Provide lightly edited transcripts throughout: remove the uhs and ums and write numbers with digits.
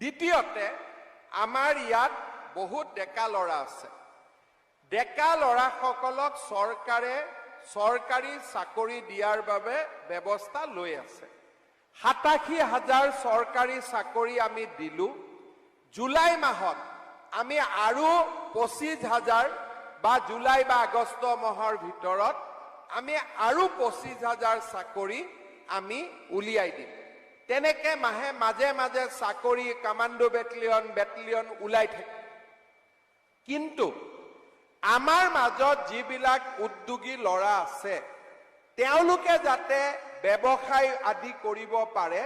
দ্বিতীয়তে আমাৰ ইয়াত বহুত ডেকা ল'ৰা আছে। ডেকা ল'ৰাসকলক চৰকাৰী চাকৰি দিয়াৰ বাবে ব্যৱস্থা লৈ আছে। 87,000 চৰকাৰী চাকৰি আমি দিলো। জুলাই মাহত আমি আৰু 25,000 বা জুলাই বা আগষ্ট মাহৰ ভিতৰত আমি আৰু 25,000 চাকৰি আমি উলিয়াই দিম। তেনেকে মাজে মাজে চাকৰি কমাণ্ডো বেটেলিয়ন ওলাই থাকে। কিন্তু আমাৰ মাজত যিবিলাক উদ্যোগী ল'ৰা আছে তেওঁলোকে যাতে ব্যৱসায় আদি কৰিব পাৰে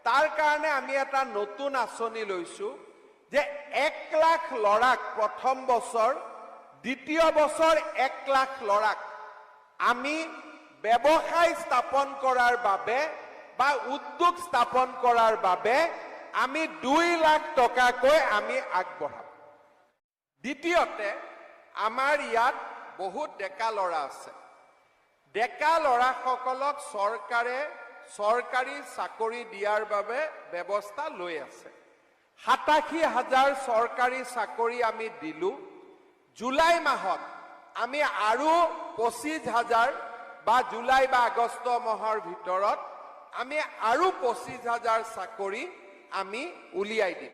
তাৰ কাৰণে আমি এটা নতুন আঁচনি লৈছো যে 1 লাখ ল'ৰাক প্ৰথম বছৰ, দ্বিতীয় বছৰ 1 লাখ ল'ৰাক আমি ব্যৱসায় স্থাপন কৰাৰ বাবে বা উদ্যোগ স্থাপন কৰাৰ বাবে আমি 2 লাখ টকাকৈ আমি আগবঢ়াম। দ্বিতীয়তে আমাৰ ইয়াত বহুত ডেকা ল'ৰা আছে। ডেকা ল'ৰাসকলক চৰকাৰী চাকৰি দিয়াৰ বাবে ব্যৱস্থা লৈ আছে। 87,000 চৰকাৰী চাকৰি আমি দিলো। জুলাই মাহত আমি আৰু 25,000 বা জুলাই বা আগষ্ট মাহৰ ভিতৰত আমি আৰু 25,000 চাকৰি আমি উলিয়াই দিম।